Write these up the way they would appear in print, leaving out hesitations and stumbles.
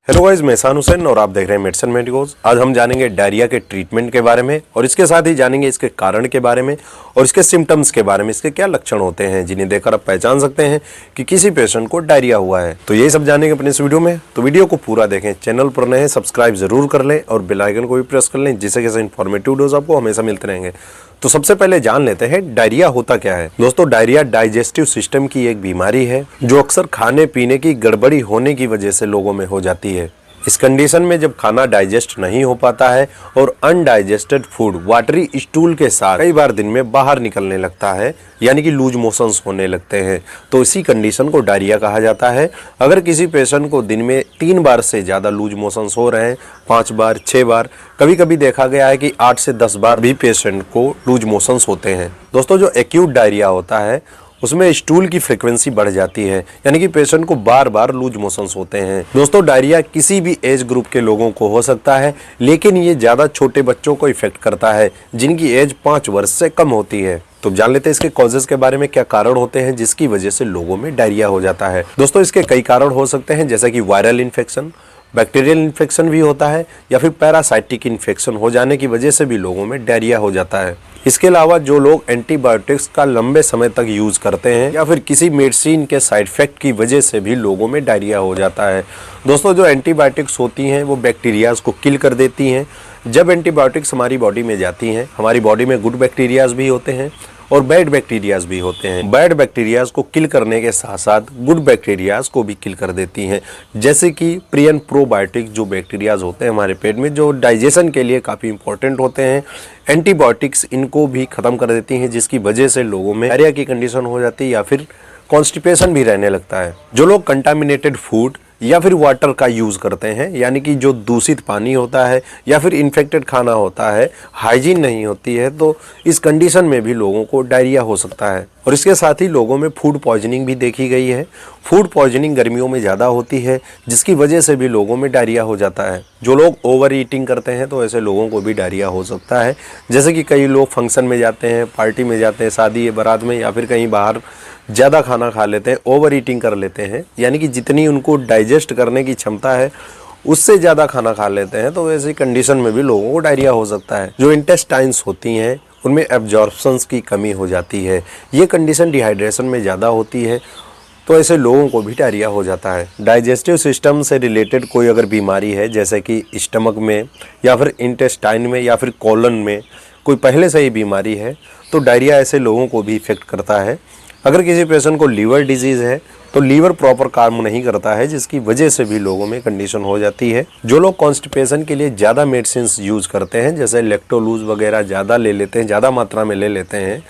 Hello guys, मैं एहसान हुसैन और आप देख रहे हैं मेडिसिन मेडिकोज। आज हम जानेंगे डायरिया के ट्रीटमेंट के बारे में और इसके साथ ही जानेंगे इसके कारण के बारे में और इसके सिम्टम्स के बारे में। इसके क्या लक्षण होते हैं जिन्हें देखकर आप पहचान सकते हैं कि किसी पेशेंट को डायरिया हुआ है। तो यही सब जानेंगे अपने इस वीडियो में, तो वीडियो को पूरा देखें। चैनल पर नए हैं सब्सक्राइब जरूर कर लें और बेल आइकन को भी प्रेस कर लें, जिससे कैसे इन्फॉर्मेटिव वीडियोज आपको हमेशा मिलते रहेंगे। तो सबसे पहले जान लेते हैं डायरिया होता क्या है। दोस्तों, डायरिया डाइजेस्टिव सिस्टम की एक बीमारी है जो अक्सर खाने पीने की गड़बड़ी होने की वजह से लोगों में हो जाती है। इस कंडीशन में जब खाना डाइजेस्ट नहीं हो पाता है और अनडाइजेस्टेड फूड वाटरी स्टूल के साथ कई बार दिन में बाहर निकलने लगता है, यानी कि लूज मोशंस होने लगते हैं, तो इसी कंडीशन को डायरिया कहा जाता है। अगर किसी पेशेंट को दिन में 3 बार से ज़्यादा लूज मोशंस हो रहे हैं, 5 बार 6 बार, कभी कभी देखा गया है कि 8 से 10 बार भी पेशेंट को लूज मोशंस होते हैं। दोस्तों, जो एक्यूट डायरिया होता है उसमें स्टूल की फ्रीक्वेंसी बढ़ जाती है, यानी कि पेशेंट को बार बार लूज मोशंस होते हैं। दोस्तों, डायरिया किसी भी एज ग्रुप के लोगों को हो सकता है, लेकिन ये ज़्यादा छोटे बच्चों को इफेक्ट करता है जिनकी एज 5 वर्ष से कम होती है। तो जान लेते हैं इसके कॉजेज के बारे में, क्या कारण होते हैं जिसकी वजह से लोगों में डायरिया हो जाता है। दोस्तों, इसके कई कारण हो सकते हैं, जैसे कि वायरल इन्फेक्शन, बैक्टीरियल इन्फेक्शन भी होता है, या फिर पैरासाइटिक इन्फेक्शन हो जाने की वजह से भी लोगों में डायरिया हो जाता है। इसके अलावा जो लोग एंटीबायोटिक्स का लंबे समय तक यूज करते हैं या फिर किसी मेडिसिन के साइड इफेक्ट की वजह से भी लोगों में डायरिया हो जाता है। दोस्तों, जो एंटीबायोटिक्स होती हैं वो बैक्टीरियाज को किल कर देती हैं। जब एंटीबायोटिक्स हमारी बॉडी में जाती हैं, हमारी बॉडी में गुड बैक्टीरियाज भी होते हैं और बैड बैक्टीरियाज भी होते हैं। बैड बैक्टीरियाज को किल करने के साथ साथ गुड बैक्टीरियाज को भी किल कर देती हैं, जैसे कि प्री एंड प्रोबायोटिक जो बैक्टीरियाज होते हैं हमारे पेट में, जो डाइजेशन के लिए काफ़ी इंपॉर्टेंट होते हैं। एंटीबायोटिक्स इनको भी ख़त्म कर देती हैं, जिसकी वजह से लोगों में डायरिया की कंडीशन हो जाती है या फिर कॉन्स्टिपेशन भी रहने लगता है। जो लोग कंटामिनेटेड फूड या फिर वाटर का यूज़ करते हैं, यानी कि जो दूषित पानी होता है या फिर इन्फेक्टेड खाना होता है, हाइजीन नहीं होती है, तो इस कंडीशन में भी लोगों को डायरिया हो सकता है। और इसके साथ ही लोगों में फूड पॉइजनिंग भी देखी गई है। फूड पॉइजनिंग गर्मियों में ज़्यादा होती है, जिसकी वजह से भी लोगों में डायरिया हो जाता है। जो लोग ओवर ईटिंग करते हैं तो ऐसे लोगों को भी डायरिया हो सकता है, जैसे कि कई लोग फंक्शन में जाते हैं, पार्टी में जाते हैं, शादी बारात में, या फिर कहीं बाहर ज़्यादा खाना खा लेते हैं, ओवर ईटिंग कर लेते हैं, यानी कि जितनी उनको डाइजेस्ट करने की क्षमता है उससे ज़्यादा खाना खा लेते हैं, तो ऐसी कंडीशन में भी लोगों को डायरिया हो सकता है। जो इंटेस्टाइन्स होती हैं उनमें एब्जॉर्प्शंस की कमी हो जाती है, ये कंडीशन डिहाइड्रेशन में ज़्यादा होती है, तो ऐसे लोगों को भी डायरिया हो जाता है। डाइजेस्टिव सिस्टम से रिलेटेड कोई अगर बीमारी है, जैसे कि स्टमक में या फिर इंटेस्टाइन में या फिर कोलन में कोई पहले से ही बीमारी है, तो डायरिया ऐसे लोगों को भी इफेक्ट करता है। अगर किसी पेशेंट को लीवर डिजीज़ है तो लीवर प्रॉपर काम नहीं करता है, जिसकी वजह से भी लोगों में कंडीशन हो जाती है। जो लोग कॉन्स्टिपेशन के लिए ज़्यादा मेडिसिन यूज़ करते हैं, जैसे लैक्टोलूज वगैरह ज़्यादा ले लेते हैं, ज़्यादा मात्रा में ले लेते हैं,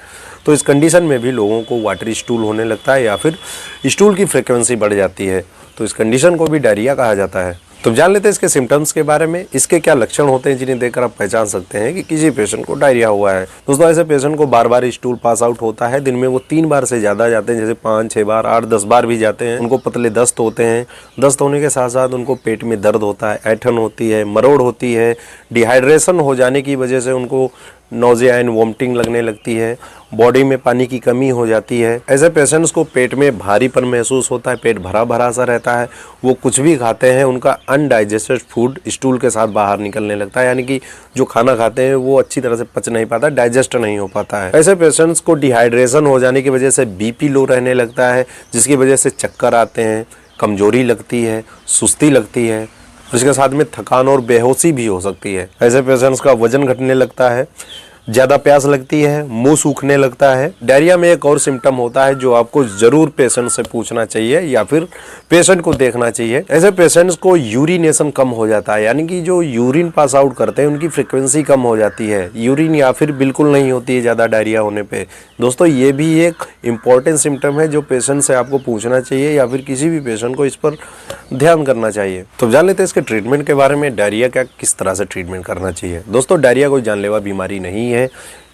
तो इस कंडीशन में भी लोगों को वाटरी स्टूल होने लगता है या फिर स्टूल की फ्रिक्वेंसी बढ़ जाती है, तो इस कंडीशन को भी डायरिया कहा जाता है। तो जान लेते हैं इसके सिम्टम्स के बारे में, इसके क्या लक्षण होते हैं जिन्हें देखकर आप पहचान सकते हैं कि किसी पेशेंट को डायरिया हुआ है। दोस्तों, ऐसे पेशेंट को बार बार स्टूल पास आउट होता है, दिन में वो 3 बार से ज़्यादा जाते हैं, जैसे 5 6 बार 8 10 बार भी जाते हैं। उनको पतले दस्त होते हैं, दस्त होने के साथ साथ उनको पेट में दर्द होता है, ऐंठन होती है, मरोड़ होती है, डिहाइड्रेशन हो जाने की वजह से उनको नोजिया एंड वोमिटिंग लगने लगती है, बॉडी में पानी की कमी हो जाती है। ऐसे पेशेंट्स को पेट में भारीपन महसूस होता है, पेट भरा भरा सा रहता है, वो कुछ भी खाते हैं उनका अनडाइजेस्टेड फूड स्टूल के साथ बाहर निकलने लगता है, यानी कि जो खाना खाते हैं वो अच्छी तरह से पच नहीं पाता, डाइजेस्ट नहीं हो पाता है। ऐसे पेशेंट्स को डिहाइड्रेशन हो जाने की वजह से बीपी लो रहने लगता है, जिसकी वजह से चक्कर आते हैं, कमजोरी लगती है, सुस्ती लगती है, इसके साथ में थकान और बेहोशी भी हो सकती है। ऐसे पेशेंट्स का वजन घटने लगता है, ज़्यादा प्यास लगती है, मुंह सूखने लगता है। डायरिया में एक और सिम्टम होता है जो आपको ज़रूर पेशेंट से पूछना चाहिए या फिर पेशेंट को देखना चाहिए। ऐसे पेशेंट्स को यूरिनेशन कम हो जाता है, यानी कि जो यूरिन पास आउट करते हैं उनकी फ्रिक्वेंसी कम हो जाती है, यूरिन या फिर बिल्कुल नहीं होती है ज़्यादा डायरिया होने पे। दोस्तों, ये भी एक इम्पॉर्टेंट सिम्टम है जो पेशेंट से आपको पूछना चाहिए या फिर किसी भी पेशेंट को इस पर ध्यान करना चाहिए। तो जान लेते हैं इसके ट्रीटमेंट के बारे में, डायरिया का किस तरह से ट्रीटमेंट करना चाहिए। दोस्तों, डायरिया कोई जानलेवा बीमारी नहीं है,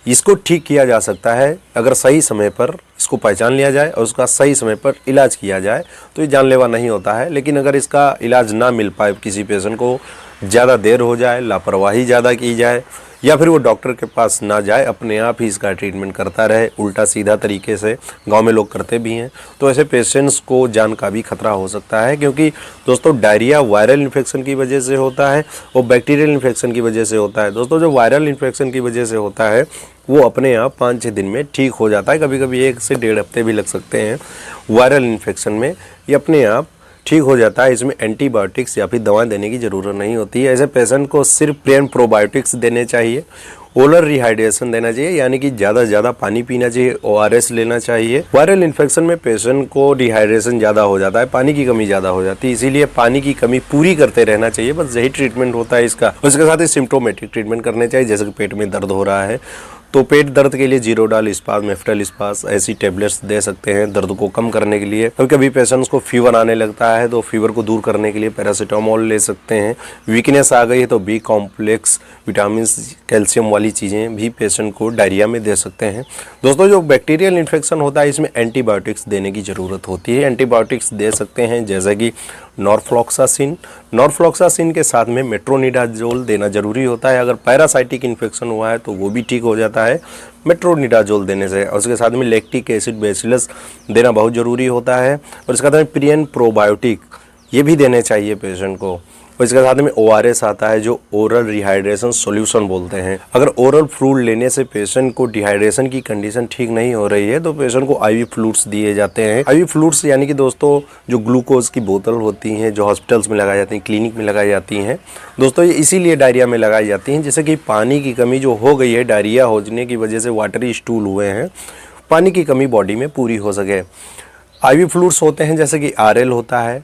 इसको ठीक किया जा सकता है अगर सही समय पर इसको पहचान लिया जाए और उसका सही समय पर इलाज किया जाए, तो ये जानलेवा नहीं होता है। लेकिन अगर इसका इलाज ना मिल पाए, किसी पेशेंट को ज़्यादा देर हो जाए, लापरवाही ज़्यादा की जाए या फिर वो डॉक्टर के पास ना जाए, अपने आप ही इसका ट्रीटमेंट करता रहे उल्टा सीधा तरीके से, गांव में लोग करते भी हैं। तो ऐसे पेशेंट्स को जान का भी खतरा हो सकता है, क्योंकि दोस्तों डायरिया वायरल इन्फेक्शन की वजह से होता है और बैक्टीरियल इन्फेक्शन की वजह से होता है। दोस्तों जो वायरल इन्फेक्शन की वजह से होता है वो अपने आप 5-6 दिन में ठीक हो जाता है, कभी कभी 1 से 1.5 हफ्ते भी लग सकते हैं वायरल इन्फेक्शन में, ये अपने आप ठीक हो जाता है। इसमें एंटीबायोटिक्स या फिर दवा देने की ज़रूरत नहीं होती है। ऐसे पेशेंट को सिर्फ प्लेन प्रोबायोटिक्स देने चाहिए, ओरल रिहाइड्रेशन देना चाहिए, यानी कि ज़्यादा से ज़्यादा पानी पीना चाहिए, ORS लेना चाहिए। वायरल इन्फेक्शन में पेशेंट को डिहाइड्रेशन ज़्यादा हो जाता है, पानी की कमी ज़्यादा हो जाती है, इसीलिए पानी की कमी पूरी करते रहना चाहिए, बस यही ट्रीटमेंट होता है इसका। उसके साथ ही सिम्टोमेटिक ट्रीटमेंट करने चाहिए, जैसे कि पेट में दर्द हो रहा है तो पेट दर्द के लिए जीरोडाल इस्पास, मेफ्टल इस्पास ऐसी टेबलेट्स दे सकते हैं दर्द को कम करने के लिए। कभी कभी पेशेंट्स को फीवर आने लगता है तो फीवर को दूर करने के लिए पैरासीटामोल ले सकते हैं। वीकनेस आ गई है तो बी कॉम्प्लेक्स, विटामिन, कैल्शियम वाली चीज़ें भी पेशेंट को डायरिया में दे सकते हैं। दोस्तों जो बैक्टीरियल इन्फेक्शन होता है इसमें एंटीबायोटिक्स देने की ज़रूरत होती है। एंटीबायोटिक्स दे सकते हैं जैसे कि नॉरफ्लॉक्सासिन के साथ में मेट्रोनिडाजोल देना जरूरी होता है। अगर पैरासाइटिक इन्फेक्शन हुआ है तो वो भी ठीक हो जाता है मेट्रोनिडाजोल देने से। और उसके साथ में लैक्टिक एसिड बेसिलस देना बहुत ज़रूरी होता है। और इसके साथ में प्रियन प्रोबायोटिक ये भी देने चाहिए पेशेंट को। और इसके साथ में ORS आता है जो ओरल रिहाइड्रेशन सॉल्यूशन बोलते हैं। अगर ओरल फ्लूइड लेने से पेशेंट को डिहाइड्रेशन की कंडीशन ठीक नहीं हो रही है तो पेशेंट को IV फ्लूइड्स दिए जाते हैं। IV फ्लूइड्स यानी कि दोस्तों जो ग्लूकोज की बोतल होती हैं जो हॉस्पिटल्स में लगाई जाती हैं, क्लिनिक में लगाई जाती हैं दोस्तों, ये इसीलिए डायरिया में लगाई जाती हैं, जैसे कि पानी की कमी जो हो गई है डायरिया होने की वजह से वाटरी स्टूल हुए हैं, पानी की कमी बॉडी में पूरी हो सके। IV फ्लूइड्स होते हैं जैसे कि RL होता है,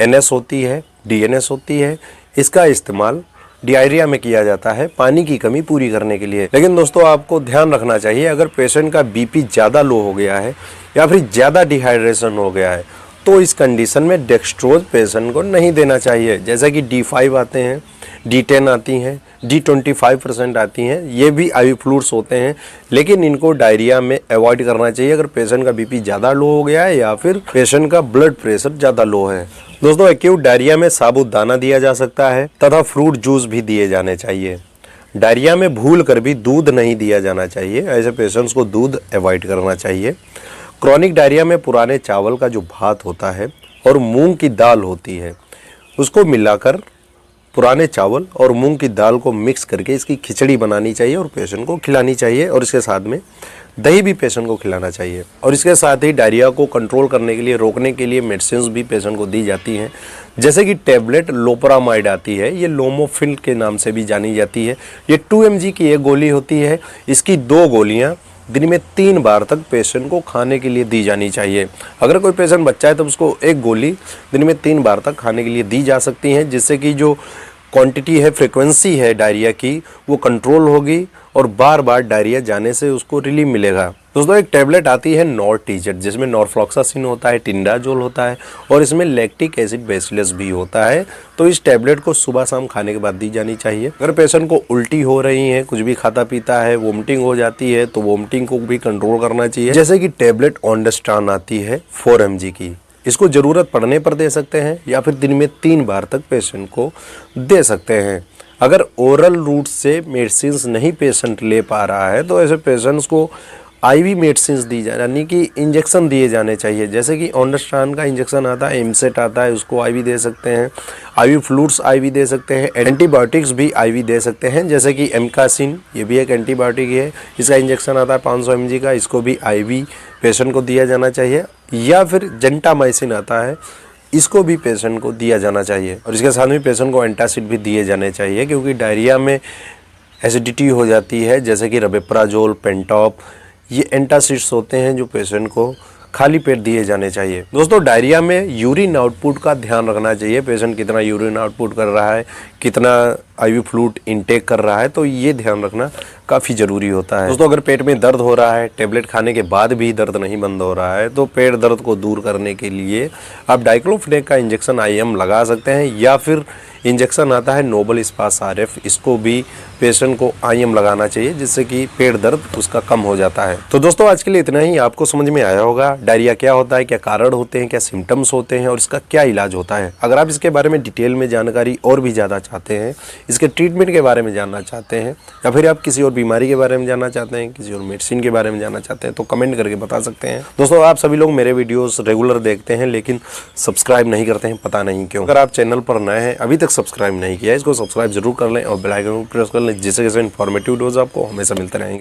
NS होती है, DNS होती है। इसका इस्तेमाल डायरिया में किया जाता है पानी की कमी पूरी करने के लिए। लेकिन दोस्तों आपको ध्यान रखना चाहिए, अगर पेशेंट का BP ज़्यादा लो हो गया है या फिर ज़्यादा डिहाइड्रेशन हो गया है तो इस कंडीशन में डेक्सट्रोज पेशेंट को नहीं देना चाहिए। जैसे कि D5 आते हैं, D10 आती हैं, D25% आती हैं, ये भी IV फ्लूइड्स होते हैं, लेकिन इनको डायरिया में अवॉइड करना चाहिए अगर पेशेंट का BP ज़्यादा लो हो गया है या फिर पेशेंट का ब्लड प्रेशर ज़्यादा लो है। दोस्तों एक्यूट डायरिया में साबूदाना दिया जा सकता है तथा फ्रूट जूस भी दिए जाने चाहिए। डायरिया में भूल कर भी दूध नहीं दिया जाना चाहिए, ऐसे पेशेंट्स को दूध अवॉइड करना चाहिए। क्रॉनिक डायरिया में पुराने चावल का जो भात होता है और मूंग की दाल होती है उसको मिलाकर पुराने चावल और मूंग की दाल को मिक्स करके इसकी खिचड़ी बनानी चाहिए और पेशेंट को खिलानी चाहिए। और इसके साथ में दही भी पेशेंट को खिलाना चाहिए। और इसके साथ ही डायरिया को कंट्रोल करने के लिए, रोकने के लिए मेडिसिन भी पेशेंट को दी जाती हैं, जैसे कि टेबलेट लोपरामाइड आती है, ये लोमोफिल के नाम से भी जानी जाती है। ये 2 mg की एक गोली होती है, इसकी 2 गोलियाँ दिन में 3 बार तक पेशेंट को खाने के लिए दी जानी चाहिए। अगर कोई पेशेंट बच्चा है तो उसको 1 गोली दिन में 3 बार तक खाने के लिए दी जा सकती हैं, जिससे कि जो क्वांटिटी है, फ्रीक्वेंसी है डायरिया की, वो कंट्रोल होगी और बार बार डायरिया जाने से उसको रिलीफ मिलेगा। दोस्तों एक टेबलेट आती है नॉर्टिजेट, जिसमें नॉरफ्लॉक्सासिन होता है, टिंडाजोल होता है और इसमें लैक्टिक एसिड बेसिलस भी होता है। तो इस टेबलेट को सुबह शाम खाने के बाद दी जानी चाहिए। अगर पेशेंट को उल्टी हो रही है, कुछ भी खाता पीता है, वोमिटिंग हो जाती है तो वोमिटिंग को भी कंट्रोल करना चाहिए। जैसे कि टेबलेट ऑन्डेस्टान आती है 4 mg की, इसको ज़रूरत पड़ने पर दे सकते हैं या फिर दिन में 3 बार तक पेशेंट को दे सकते हैं। अगर ओरल रूट से मेडिसिन नहीं पेशेंट ले पा रहा है तो ऐसे पेशेंट्स को IV मेडिसिन दी जाए, यानी कि इंजेक्शन दिए जाने चाहिए। जैसे कि ऑन्डेस्टान का इंजेक्शन आता है, एमसेट आता है, उसको IV दे सकते हैं, IV फ्लूइड्स IV दे सकते हैं, एंटीबायोटिक्स भी IV दे सकते हैं, जैसे कि एमकासिन, ये भी एक एंटीबायोटिक है, इसका इंजेक्शन आता है 500 mg का, इसको भी IV पेशेंट को दिया जाना चाहिए। या फिर जेंटामाइसिन आता है, इसको भी पेशेंट को दिया जाना चाहिए। और इसके साथ में पेशेंट को एंटासिड भी दिए जाने चाहिए, क्योंकि डायरिया में एसिडिटी हो जाती है, जैसे कि रबेप्राजोल, पेंटॉप, ये एंटासिड्स होते हैं जो पेशेंट को खाली पेट दिए जाने चाहिए। दोस्तों डायरिया में यूरिन आउटपुट का ध्यान रखना चाहिए, पेशेंट कितना यूरिन आउटपुट कर रहा है, कितना IV फ्लूइड इनटेक कर रहा है, तो ये ध्यान रखना काफ़ी ज़रूरी होता है। दोस्तों अगर पेट में दर्द हो रहा है, टेबलेट खाने के बाद भी दर्द नहीं बंद हो रहा है, तो पेट दर्द को दूर करने के लिए आप डाइक्लोफेनेक का इंजेक्शन IM लगा सकते हैं या फिर इंजेक्शन आता है नोबल स्पास RF, इसको भी पेशेंट को IM लगाना चाहिए, जिससे कि पेट दर्द उसका कम हो जाता है। तो दोस्तों आज के लिए इतना ही। आपको समझ में आया होगा डायरिया क्या होता है, क्या कारण होते हैं, क्या सिम्टम्स होते हैं और इसका क्या इलाज होता है। अगर आप इसके बारे में डिटेल में जानकारी और भी ज़्यादा चाहते हैं, इसके ट्रीटमेंट के बारे में जानना चाहते हैं, या फिर आप किसी और बीमारी के बारे में जानना चाहते हैं, किसी और मेडिसिन के बारे में जानना चाहते हैं, तो कमेंट करके बता सकते हैं। दोस्तों आप सभी लोग मेरे वीडियोस रेगुलर देखते हैं लेकिन सब्सक्राइब नहीं करते हैं, पता नहीं क्यों। अगर आप चैनल पर नए हैं, अभी तक सब्सक्राइब नहीं किया है, इसको सब्सक्राइब जरूर कर लें और बेल आइकन को प्रेस कर लें, जिससे इन्फॉर्मेटिव वीडियोस आपको हमेशा मिलते रहेंगे।